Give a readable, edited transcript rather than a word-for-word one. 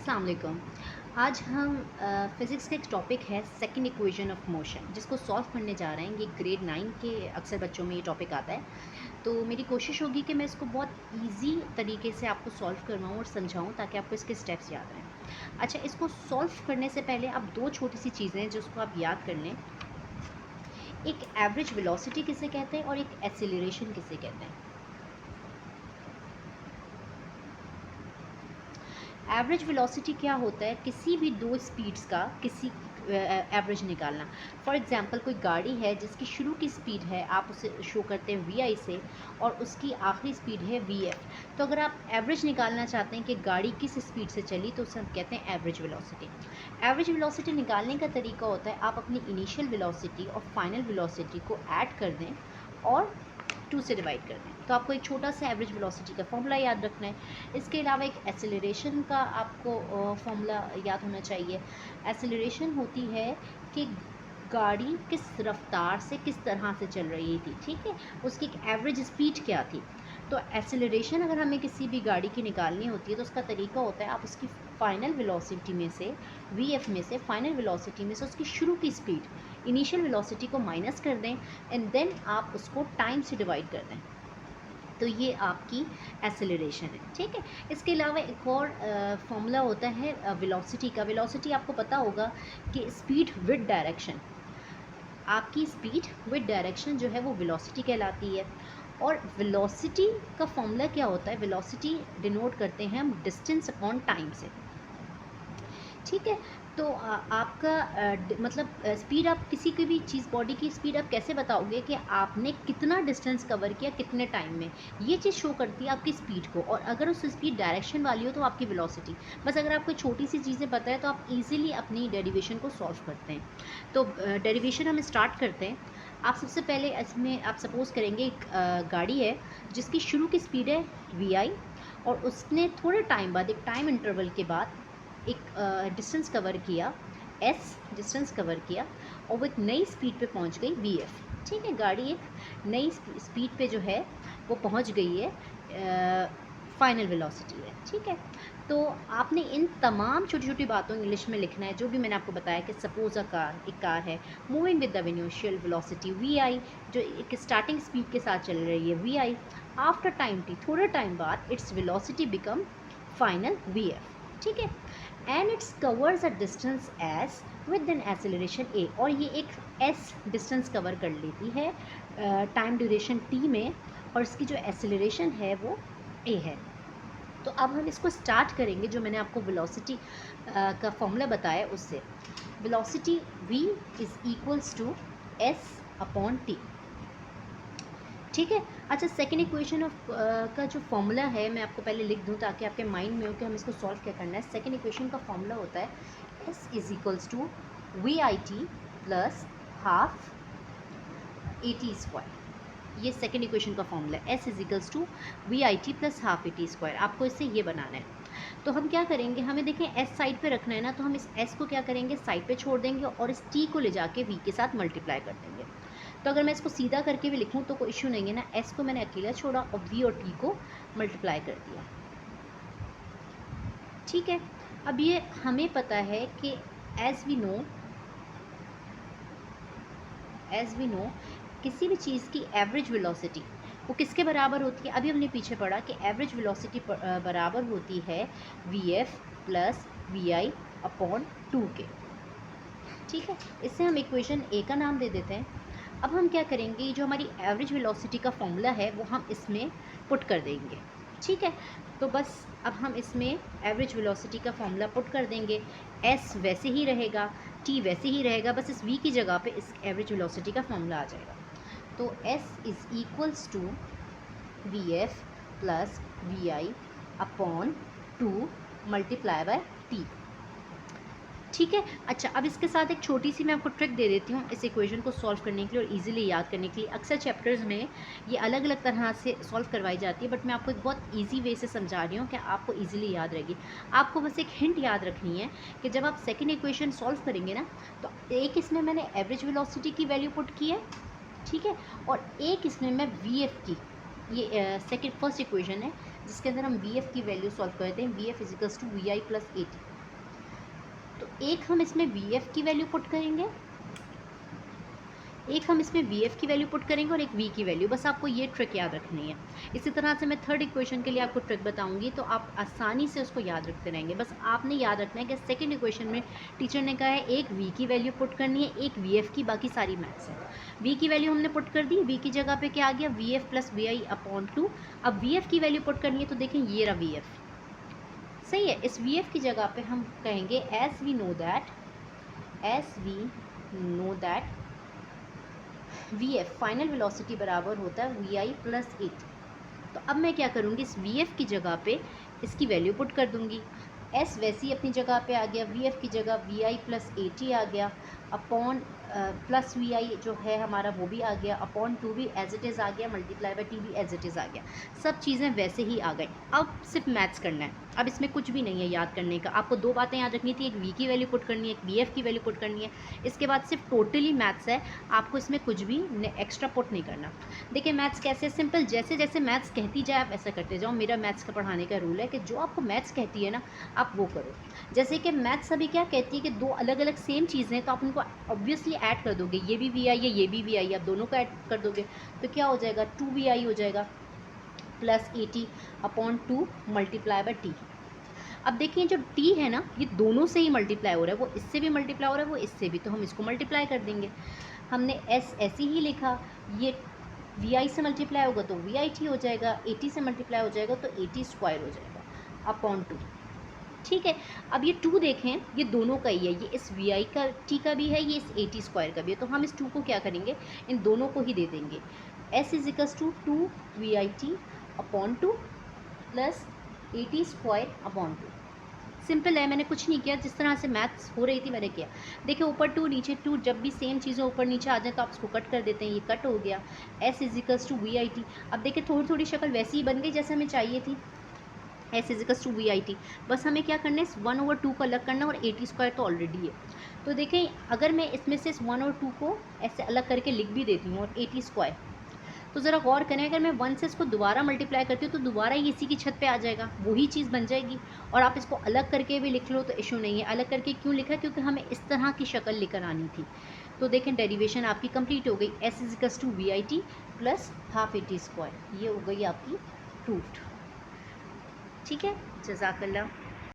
अस्सलाम वालेकुम। आज हम फ़िज़िक्स का एक टॉपिक है सेकंड इक्वेशन ऑफ मोशन, जिसको सॉल्व करने जा रहे हैं। ये ग्रेड 9 के अक्सर बच्चों में ये टॉपिक आता है। तो मेरी कोशिश होगी कि मैं इसको बहुत ईज़ी तरीके से आपको सॉल्व करवाऊँ और समझाऊँ, ताकि आपको इसके स्टेप्स याद रहें। अच्छा, इसको सॉल्व करने से पहले आप 2 छोटी-सी चीज़ें हैं जिसको आप याद कर लें। एक एवरेज वेलोसिटी किसे कहते हैं और एक एक्सेलरेशन किसे कहते हैं। एवरेज वेलोसिटी क्या होता है? किसी भी दो स्पीड्स का किसी एवरेज निकालना। फॉर एग्जांपल, कोई गाड़ी है जिसकी शुरू की स्पीड है, आप उसे शो करते हैं वी आई से, और उसकी आखिरी स्पीड है वी एफ। तो अगर आप एवरेज निकालना चाहते हैं कि गाड़ी किस स्पीड से चली, तो उसे हम कहते हैं एवरेज वेलोसिटी। एवरेज वेलोसिटी निकालने का तरीका होता है, आप अपनी इनिशियल वेलोसिटी और फाइनल वेलोसिटी को ऐड कर दें और 2 से डिवाइड कर दें, तो आपको एक छोटा सा एवरेज वेलोसिटी का फॉर्मूला याद रखना है। इसके अलावा एक एक्सेलरेशन का आपको फॉर्मूला याद होना चाहिए। एक्सेलरेशन होती है कि गाड़ी किस रफ्तार से किस तरह से चल रही थी, ठीक है, उसकी एक एवरेज स्पीड क्या थी। तो एक्सेलरेशन अगर हमें किसी भी गाड़ी की निकालनी होती है, तो उसका तरीका होता है, आप उसकी फाइनल वेलोसिटी में से, वी एफ में से, फाइनल वेलोसिटी में से उसकी शुरू की स्पीड, इनिशियल वेलोसिटी को माइनस कर दें, एंड देन आप उसको टाइम से डिवाइड कर दें। तो ये आपकी एक्सेलरेशन है, ठीक है। इसके अलावा एक और फॉर्मूला होता है वेलोसिटी का। वेलोसिटी आपको पता होगा कि स्पीड विद डायरेक्शन, आपकी स्पीड विद डायरेक्शन जो है वो वेलोसिटी कहलाती है। और वेलोसिटी का फॉर्मूला क्या होता है? वेलोसिटी डिनोट करते हैं हम डिस्टेंस अपॉन टाइम से, ठीक है। तो आपका मतलब स्पीड, आप किसी की भी चीज़, बॉडी की स्पीड आप कैसे बताओगे कि आपने कितना डिस्टेंस कवर किया कितने टाइम में? ये चीज़ शो करती है आपकी स्पीड को, और अगर उस स्पीड डायरेक्शन वाली हो तो आपकी वेलोसिटी। बस अगर आपको छोटी सी चीज़ें पता है तो आप इजीली अपनी डेरिवेशन को सॉल्व करते हैं। तो डेरिवेशन हम स्टार्ट करते हैं। आप सबसे पहले इसमें आप सपोज़ करेंगे एक गाड़ी है जिसकी शुरू की स्पीड है वी आई, और उसने थोड़े टाइम बाद, एक टाइम इंटरवल के बाद, एक डिस्टेंस कवर किया, एस डिस्टेंस कवर किया, और वो एक नई स्पीड पे पहुंच गई वी एफ, ठीक है। गाड़ी एक नई स्पीड पे जो है वो पहुंच गई है, फाइनल वेलोसिटी है, ठीक है। तो आपने इन तमाम छोटी छोटी बातों इंग्लिश में लिखना है, जो भी मैंने आपको बताया कि सपोज अ कार, एक कार है moving with the initial velocity V I, जो एक स्टार्टिंग स्पीड के साथ चल रही है V I, after time T, थोड़े टाइम बाद its velocity become final V F, ठीक है। And its covers a distance S with an acceleration A, और ये एक एस डिस्टेंस कवर कर लेती है टाइम ड्यूरेशन टी में, और इसकी जो एक्सेलरेशन है वो ए है। तो अब हम इसको स्टार्ट करेंगे, जो मैंने आपको वेलोसिटी का फॉर्मूला बताया उससे। Velocity v is equals to S upon T, ठीक है। अच्छा, सेकेंड इक्वेशन ऑफ का जो फॉर्मूला है, मैं आपको पहले लिख दूं ताकि आपके माइंड में हो कि हम इसको सॉल्व क्या करना है। सेकेंड इक्वेशन का फॉर्मूला होता है s is equals to v i t plus half a t square. ये सेकेंड इक्वेशन का फॉर्मूला है, s is equals to v i t plus half a t square. आपको इससे ये बनाना है। तो हम क्या करेंगे, हमें देखें एस साइड पे रखना है ना, तो हम इस एस को क्या करेंगे, साइड पे छोड़ देंगे, और इस टी को ले जाके वी के साथ मल्टीप्लाई कर देंगे। तो अगर मैं इसको सीधा करके भी लिखूं तो कोई इशू नहीं है ना, एस को मैंने अकेला छोड़ा और वी और टी को मल्टीप्लाई कर दिया, ठीक है। अब ये हमें पता है कि एज वी नो किसी भी चीज़ की एवरेज वेलोसिटी वो किसके बराबर होती है? अभी हमने पीछे पढ़ा कि एवरेज वेलोसिटी बराबर होती है v f plus v i upon 2 के, ठीक है। इससे हम इक्वेशन ए का नाम दे देते हैं। अब हम क्या करेंगे, जो हमारी एवरेज वेलोसिटी का फॉर्मूला है वो हम इसमें पुट कर देंगे, ठीक है। तो बस अब हम इसमें एवरेज वेलोसिटी का फॉर्मूला पुट कर देंगे। एस वैसे ही रहेगा, टी वैसे ही रहेगा, बस इस वी की जगह पे इस एवरेज वेलोसिटी का फॉर्मूला आ जाएगा। तो s is equals to v f plus v i upon 2 multiply by t, ठीक है। अच्छा, अब इसके साथ एक छोटी सी मैं आपको ट्रिक दे देती हूँ इस इक्वेशन को सॉल्व करने के लिए और इजीली याद करने के लिए। अक्सर चैप्टर्स में ये अलग अलग तरह से सॉल्व करवाई जाती है, बट मैं आपको एक बहुत इजी वे से समझा रही हूँ कि आपको इजीली याद रहेगी। आपको बस एक हिंट याद रखनी है कि जब आप सेकेंड इक्वेशन सॉल्व करेंगे ना, तो एक इसमें मैंने एवरेज वेलोसिटी की वैल्यू पुट की है, ठीक है, और एक इसमें मैं वी एफ की, ये फर्स्ट इक्वेशन है जिसके अंदर हम वी एफ की वैल्यू सॉल्व करते हैं। V f equals to v i plus a t, तो एक हम इसमें वी एफ की वैल्यू पुट करेंगे, एक हम इसमें वी एफ की वैल्यू पुट करेंगे और एक वी की वैल्यू। बस आपको ये ट्रिक याद रखनी है। इसी तरह से मैं थर्ड इक्वेशन के लिए आपको ट्रिक बताऊंगी, तो आप आसानी से उसको याद रखते रहेंगे। बस आपने याद रखना है कि सेकंड इक्वेशन में टीचर ने कहा है एक वी की वैल्यू पुट करनी है, एक वी एफ की, बाकी सारी मैथ्स है। वी की वैल्यू हमने पुट कर दी, वी की जगह पे क्या आ गया, v f plus v i upon 2। अब वी एफ की वैल्यू पुट करनी है, तो देखें ये रहा वी एफ, सही है। इस वी एफ की जगह पे हम कहेंगे as we know that v f final velocity बराबर होता है वी आई प्लस 8। तो अब मैं क्या करूँगी, इस वी एफ की जगह पे इसकी वैल्यू पुट कर दूँगी। एस वैसे ही अपनी जगह पे आ गया, वी एफ की जगह वी आई प्लस 80 आ गया, अपॉन प्लस वी आई जो है हमारा वो भी आ गया, अपॉन 2 भी एज इट इज़ आ गया, मल्टीप्लाई बाय टी भी एज इट इज़ आ गया। सब चीज़ें वैसे ही आ गई। अब सिर्फ मैथ्स करना है, अब इसमें कुछ भी नहीं है याद करने का। आपको दो बातें याद रखनी थी, एक वी की वैल्यू पुट करनी है, एक वी एफ की वैल्यू पुट करनी है। इसके बाद सिर्फ टोटली मैथ्स है, आपको इसमें कुछ भी एक्स्ट्रा पुट नहीं करना। देखिए मैथ्स कैसे सिंपल, जैसे जैसे मैथ्स कहती जाए आप ऐसा करते जाओ। मेरा मैथ्स का पढ़ाने का रूल है कि जो आपको मैथ्स कहती है ना आप वो करो। जैसे कि मैथ्स अभी क्या कहती है कि दो अलग अलग सेम चीज़ें हैं, तो आप उनको ऑब्वियसली ऐड कर दोगे, ये भी वी आई है ये भी वी आई है, आप दोनों को ऐड कर दोगे तो क्या हो जाएगा, 2 वी आई हो जाएगा plus 80 upon 2 multiply by T. अब देखिए जो t है ना ये दोनों से ही मल्टीप्लाई हो रहा है, वो इससे भी मल्टीप्लाई हो रहा है वो इससे भी, तो हम इसको मल्टीप्लाई कर देंगे। हमने s ऐसे ही लिखा, ये वी आई से मल्टीप्लाई होगा तो वी आई टी हो जाएगा, 80 से मल्टीप्लाई हो जाएगा तो 80 स्क्वायर हो जाएगा अपॉन 2। ठीक है, अब ये 2 देखें ये दोनों का ही है, ये इस वी आई का टी का भी है, ये इस 80 स्क्वायर का भी है, तो हम इस 2 को क्या करेंगे, इन दोनों को ही दे देंगे। s is equals to 2 v i t upon 2 plus 80 square upon 2। Simple है, मैंने कुछ नहीं किया, जिस तरह से मैथ्स हो रही थी मैंने किया। देखिए ऊपर 2 नीचे 2, जब भी सेम चीज़ें ऊपर नीचे आ जाए तो आप इसको कट कर देते हैं, ये कट हो गया। s is equals to v i t. अब देखिए थोड़ी थोड़ी शक्ल वैसी ही बन गई जैसे हमें चाहिए थी, s is equals to v i t. बस हमें क्या करना है, 1/2 को अलग करना, और 80 स्क्वायर तो ऑलरेडी है। तो देखें अगर मैं इसमें से 1/2 को ऐसे अलग करके लिख भी देती हूँ और 80 स्क्वायर, तो ज़रा गौर करें अगर मैं 1 से इसको दोबारा मल्टीप्लाई करती हूँ तो दोबारा ही इसी की छत पे आ जाएगा, वही चीज़ बन जाएगी। और आप इसको अलग करके भी लिख लो तो इशू नहीं है। अलग करके क्यों लिखा, क्योंकि हमें इस तरह की शक्ल लेकर आनी थी। तो देखें डेरिवेशन आपकी कंप्लीट हो गई, s is equals to v i t plus half 80 square, ये हो गई आपकी प्रूफ्ड। ठीक है, जज़ाकल्लाह।